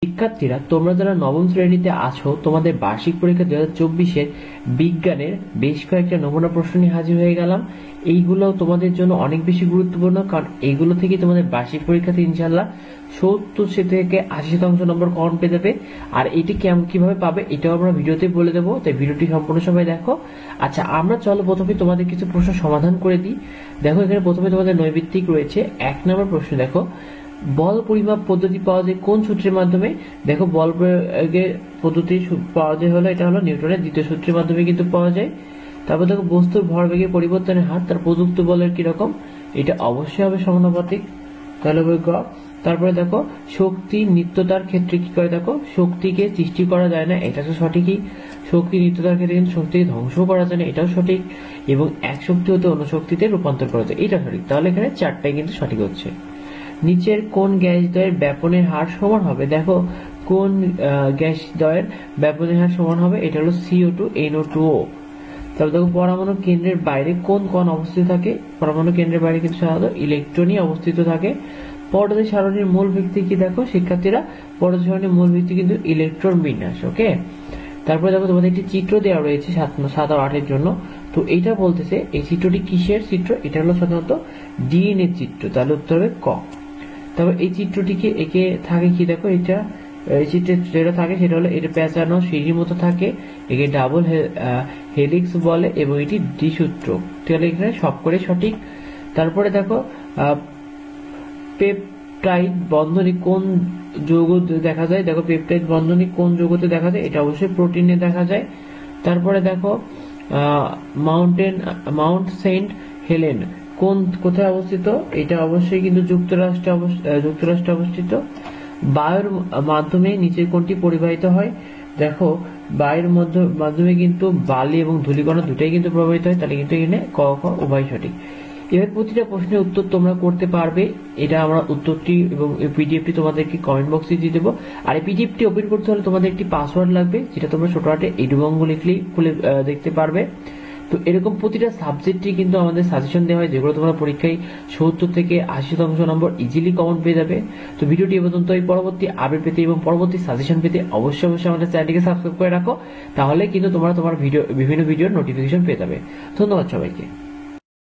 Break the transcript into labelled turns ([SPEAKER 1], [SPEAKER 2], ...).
[SPEAKER 1] শিক্ষার্থীরা, তোমরা যারা নবম শ্রেণীতে আছো, তোমাদের বার্ষিক পরীক্ষা 2024-এর বিজ্ঞানের বেশ কয়েকটা নমুনা প্রশ্ন নিয়ে হাজির হয়ে গেলাম। এইগুলো তোমাদের জন্য অনেক বেশি গুরুত্বপূর্ণ, কারণ এইগুলো থেকে তোমাদের বার্ষিক পরীক্ষাতে ইনশাল্লাহ 70 থেকে 80% নম্বর কমন পেয়ে যাবে। আর এটি কিভাবে পাবে এটাও আমরা ভিডিওতে বলে দেবো, তাই ভিডিওটি সম্পূর্ণ সবাই দেখো। আচ্ছা, আমরা চলো প্রথমে তোমাদের কিছু প্রশ্ন সমাধান করে দিই। দেখো, এখানে প্রথমে তোমাদের নৈর্ব্যক্তিক রয়েছে। 1 নম্বর প্রশ্ন দেখো, বল পরিমাপ পদ্ধতি পাওয়া যায় কোন সূত্রের মাধ্যমে? দেখো, বল প্রয়োগের পদ্ধতি পাওয়া যায় হলো, এটা হলো নিউটনের দ্বিতীয় সূত্রের মাধ্যমে কিন্তু পাওয়া যায়। তারপর দেখো, বস্তুর ভরবেগের পরিবর্তনের হার তার প্রযুক্ত বলের কিরকম? এটা অবশ্যই হবে সমানুপাতিক, তাহলে হবে গ। তারপরে দেখো, শক্তি নিত্যতার ক্ষেত্রে কি করে? দেখো, শক্তিকে সৃষ্টি করা যায় না, এটা তো সঠিকই। শক্তি নিত্যতার ক্ষেত্রে কিন্তু শক্তিকে ধ্বংস করা যায় না, এটাও সঠিক। এবং এক শক্তি হতে অন্য শক্তিতে রূপান্তর করা যায়, এটা সঠিক। তাহলে এখানে 4টাই কিন্তু সঠিক হচ্ছে। নিচের কোন গ্যাস দ্বয়ের ব্যাপনের হার সমান হবে? দেখো, কোন গ্যাস দ্বয়ের ব্যাপনের হার সমান হবে? এটা হলো CO2 NO2O। তারপর দেখো, পরমাণু কেন্দ্রের বাইরে কোন কণ অবস্থিত থাকে? পরমাণু কেন্দ্রের বাইরে কিন্তু সাধারণত ইলেকট্রনই অবস্থিত থাকে। পরমাণু সারণীর মূল ভিত্তি কি? দেখো শিক্ষার্থীরা, পরমাণু সারণীর মূল ভিত্তি কিন্তু ইলেকট্রন বিন্যাস। ওকে, তারপরে দেখো, তোমাদের একটি চিত্র দেওয়া রয়েছে 7 ও 8 এর জন্য। তো এটা বলতেছে এই চিত্রটি কিসের চিত্র? এটা হলো সাধারণত ডিএনএ চিত্র, তাহলে উত্তর হবে ক। তারপর এই চিত্রটিকে একে থাকে কি? দেখো, এটা এই চিত্রে যেটা থাকে সেটা হলো এটা পেঁচানো সিঁড়ির মতো থাকে, একে ডাবল হেলিক্স বলে এবং এটি দ্বিসূত্র। তাহলে এখানে সব করে সঠিক। তারপরে দেখো, পেপটাইড বন্ধনী কোন যৌগ দেখা যায়? দেখো, পেপটাইড বন্ধনী কোন যৌগতে দেখা যায়? এটা অবশ্যই প্রোটিনে দেখা যায়। তারপরে দেখো, মাউন্ট সেন্ট হেলেন কোথায় অবস্থিত? এটা অবশ্যই কিন্তু যুক্তরাষ্ট্রে অবস্থিত। বায়ুর মাধ্যমে নিচের কোনটি পরিবাহিত হয়? দেখো, বায়ুর মাধ্যমে কিন্তু বালি এবং ধূলিকণা দুটাই কিন্তু প্রবাহিত হয়, তাহলে কিন্তু এখানে ক খ উভয় সঠিক। এবার প্রতিটা প্রশ্নের উত্তর তোমরা করতে পারবে। এটা আমরা উত্তরটি এবং পিডিএফটি তোমাদেরকে কমেন্ট বক্সে দিয়ে দেবো। আর এই পিডিএফটি ওপেন করতে হলে তোমাদের একটি পাসওয়ার্ড লাগবে, যেটা তোমরা ছোট হাতে এডুবঙ্গ লিখলেই খুলে দেখতে পারবে। তো এরকম প্রতিটা সাবজেক্টই কিন্তু আমাদের সাজেশন দেওয়া হয়, যেগুলো তোমরা পরীক্ষায় 70 থেকে 80% নম্বর ইজিলি কমন পেয়ে যাবে। তো ভিডিওটি এ পর্যন্ত। এই পরবর্তী আপডেট পেতে এবং পরবর্তী সাজেশন পেতে অবশ্যই আমাদের চ্যানেলটিকে সাবস্ক্রাইব করে রাখো, তাহলে কিন্তু তোমরা বিভিন্ন ভিডিওর নোটিফিকেশন পেয়ে যাবে। ধন্যবাদ সবাইকে।